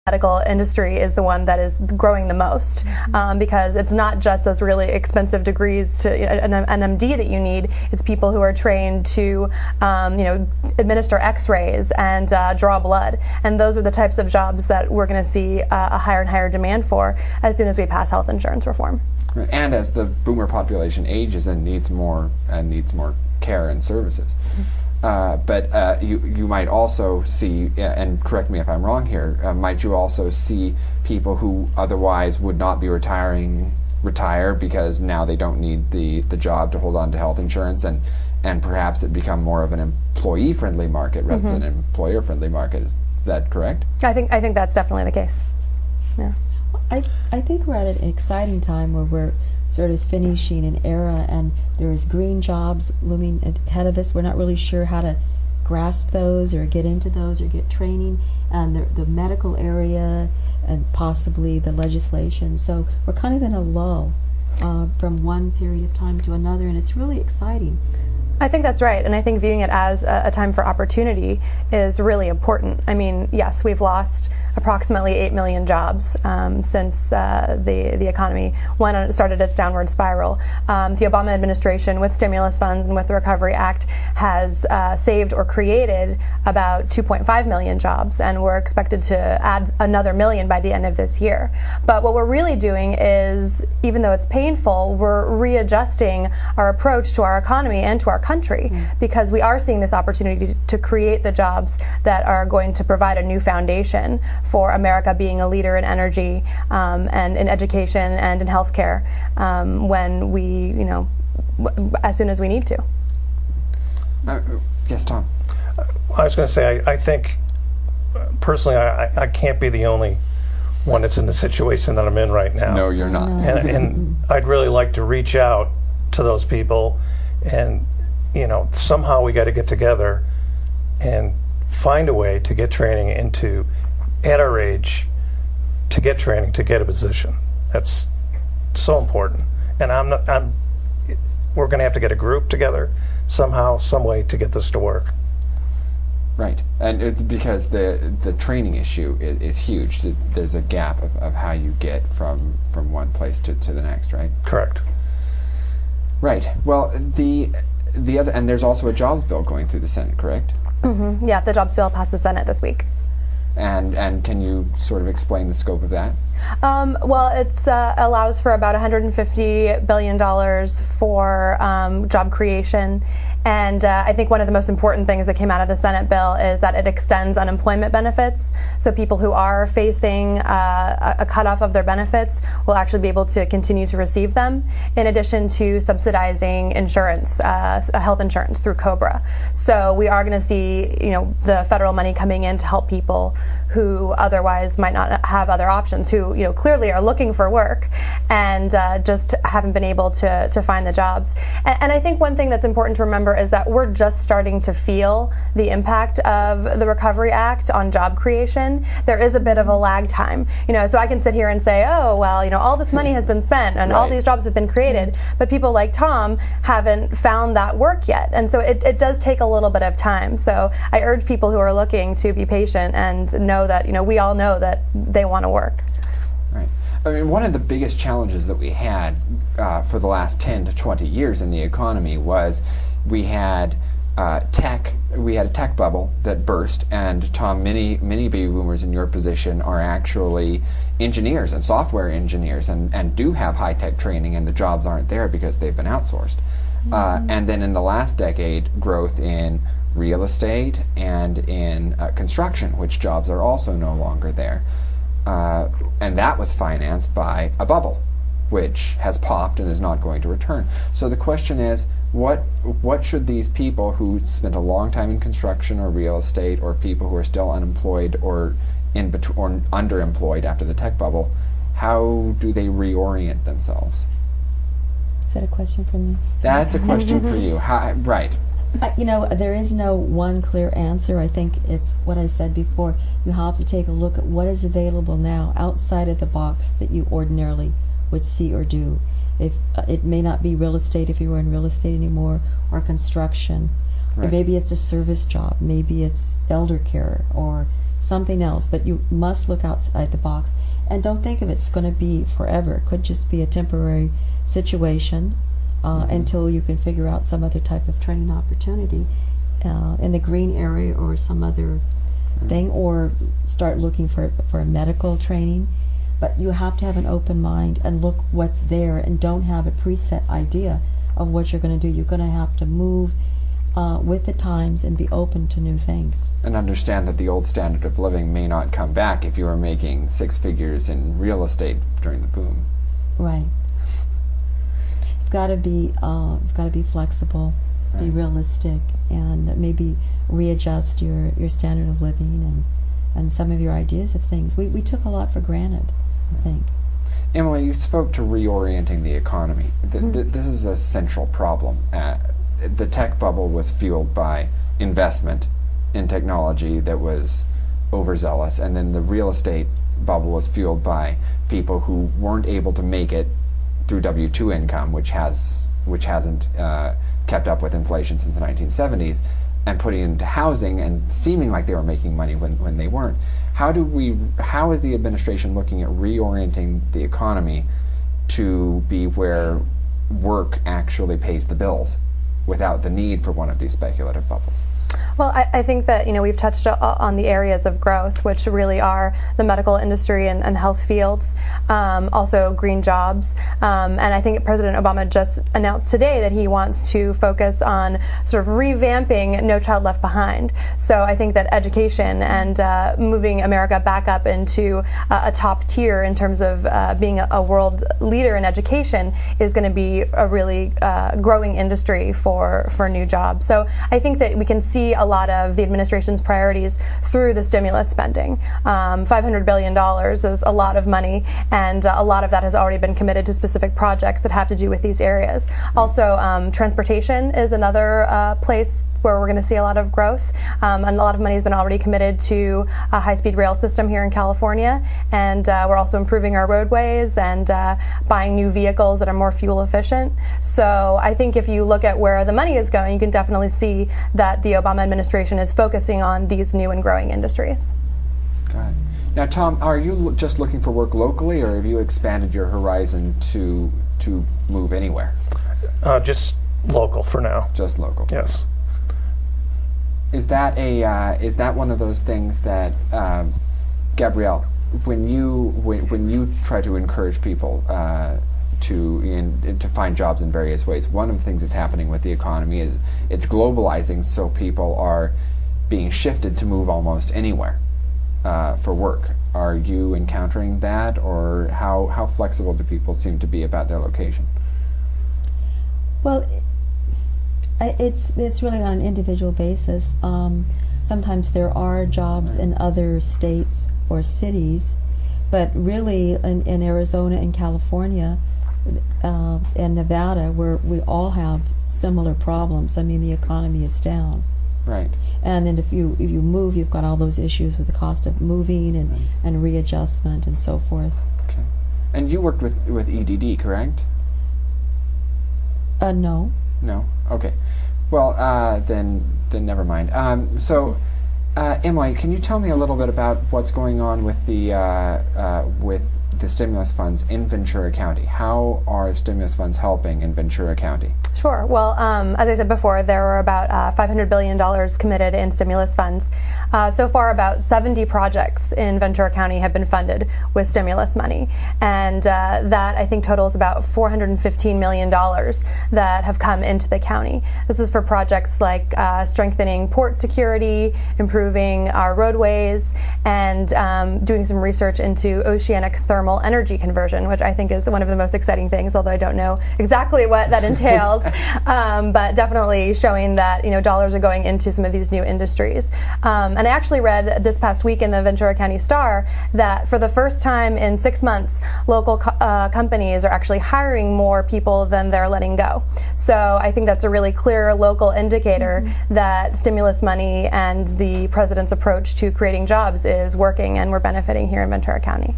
medical industry is the one that is growing the most, because it's not just those really expensive degrees to an MD that you need. It's people who are trained to administer x-rays and draw blood, and those are the types of jobs that we're going to see a higher and higher demand for as soon as we pass health insurance reform. Right. And as the boomer population ages and needs more care and services. But you might also see, and correct me if I'm wrong here, might you also see people who otherwise would not be retire because now they don't need the job to hold on to health insurance, and perhaps it become more of an employee-friendly market rather than an employer-friendly market. Is that correct? I think that's definitely the case. Yeah. I think we're at an exciting time where we're sort of finishing an era, and there's green jobs looming ahead of us. We're not really sure how to grasp those or get into those or get training, and the medical area and possibly the legislation. So we're kind of in a lull from one period of time to another, and it's really exciting. I think that's right, and I think viewing it as a time for opportunity is really important. I mean, yes, we've lost approximately 8 million jobs since the economy started its downward spiral. The Obama administration, with stimulus funds and with the Recovery Act, has saved or created about 2.5 million jobs, and we're expected to add another million by the end of this year. But what we're really doing is, even though it's painful, we're readjusting our approach to our economy and to our country, because we are seeing this opportunity to create the jobs that are going to provide a new foundation for America being a leader in energy and in education and in healthcare when we, as soon as we need to. Yes, Tom. I was going to say, I think, personally, I can't be the only one that's in the situation that I'm in right now. No, you're not. And I'd really like to reach out to those people, and, somehow we got to get together and find a way to get training into, at our age, to get training, to get a position. That's so important. And we're going to have to get a group together somehow, some way to get this to work. Right, and it's because the training issue is huge. There's a gap of how you get from one place to the next, right? Correct. Right. Well, the other, and there's also a jobs bill going through the Senate, correct? Mm-hmm. Yeah, the jobs bill passed the Senate this week. And can you sort of explain the scope of that? Well, it allows for about $150 billion for job creation. And I think one of the most important things that came out of the Senate bill is that it extends unemployment benefits. So people who are facing a cutoff of their benefits will actually be able to continue to receive them, in addition to subsidizing insurance, health insurance through COBRA. So we are going to see, the federal money coming in to help people who otherwise might not have other options, who clearly are looking for work and just haven't been able to find the jobs. And I think one thing that's important to remember is that we're just starting to feel the impact of the Recovery Act on job creation. There is a bit of a lag time, so I can sit here and say, oh, well, all this money has been spent and all these jobs have been created, but people like Tom haven't found that work yet. And so it does take a little bit of time. So I urge people who are looking to be patient and know that, we all know that they want to work. Right. I mean, one of the biggest challenges that we had for the last 10 to 20 years in the economy was we had a tech bubble that burst, and Tom, many baby boomers in your position are actually engineers and software engineers and do have high-tech training, and the jobs aren't there because they've been outsourced. And then in the last decade, growth in real estate and in construction, which jobs are also no longer there. And that was financed by a bubble, which has popped and is not going to return. So the question is, what should these people who spent a long time in construction or real estate, or people who are still unemployed or underemployed after the tech bubble, how do they reorient themselves? Is that a question for me? That's a question for you. Right. There is no one clear answer. I think it's what I said before. You have to take a look at what is available now outside of the box that you ordinarily would see or do. If it may not be real estate if you were in real estate anymore, or construction. Right. Maybe it's a service job. Maybe it's elder care, or something else, but you must look outside the box and don't think of it's going to be forever. It could just be a temporary situation until you can figure out some other type of training opportunity in the green area or some other thing, or start looking for a medical training. But you have to have an open mind and look what's there, and don't have a preset idea of what you're going to do. You're going to have to move with the times and be open to new things. And understand that the old standard of living may not come back if you are making six figures in real estate during the boom. Right. You've got to be flexible, be realistic, and maybe readjust your standard of living and some of your ideas of things. We took a lot for granted, I think. Emily, you spoke to reorienting the economy. This is a central problem. The tech bubble was fueled by investment in technology that was overzealous, and then the real estate bubble was fueled by people who weren't able to make it through W-2 income, which hasn't kept up with inflation since the 1970s, and putting it into housing and seeming like they were making money when they weren't. How is the administration looking at reorienting the economy to be where work actually pays the bills without the need for one of these speculative bubbles? Well, I think that we've touched on the areas of growth, which really are the medical industry and health fields, also green jobs, and I think President Obama just announced today that he wants to focus on sort of revamping No Child Left Behind. So I think that education and moving America back up into a top tier in terms of being a world leader in education is going to be a really growing industry for new jobs. So I think that we can see a lot of the administration's priorities through the stimulus spending. $500 billion is a lot of money, and a lot of that has already been committed to specific projects that have to do with these areas. Also, transportation is another place where we're going to see a lot of growth, and a lot of money has been already committed to a high-speed rail system here in California, and we're also improving our roadways and buying new vehicles that are more fuel efficient. So I think if you look at where the money is going, you can definitely see that the Obama administration is focusing on these new and growing industries. Got it. Now, Tom, are you just looking for work locally, or have you expanded your horizon to move anywhere? Just local for now. Just local. Yes. Is that one of those things that, Gabrielle, when you try to encourage people to find jobs in various ways, one of the things that's happening with the economy is it's globalizing, so people are being shifted to move almost anywhere for work. Are you encountering that, or how flexible do people seem to be about their location? Well, it's really on an individual basis. Sometimes there are jobs in other states or cities, but really in Arizona and California and Nevada, where we all have similar problems. I mean, the economy is down. Right. And then if you move, you've got all those issues with the cost of moving and readjustment and so forth. Okay. And you worked with EDD, correct? No. No. Okay. Well, then never mind. Emily, can you tell me a little bit about what's going on with the stimulus funds in Ventura County? How are stimulus funds helping in Ventura County? Sure. Well, as I said before, there were about $500 billion committed in stimulus funds. So far, about 70 projects in Ventura County have been funded with stimulus money. And that, I think, totals about $415 million that have come into the county. This is for projects like strengthening port security, improving our roadways, and doing some research into oceanic thermal energy conversion, which I think is one of the most exciting things, although I don't know exactly what that entails. But definitely showing that dollars are going into some of these new industries. And I actually read this past week in the Ventura County Star that for the first time in 6 months, local companies are actually hiring more people than they're letting go. So I think that's a really clear local indicator that stimulus money and the president's approach to creating jobs is working, and we're benefiting here in Ventura County.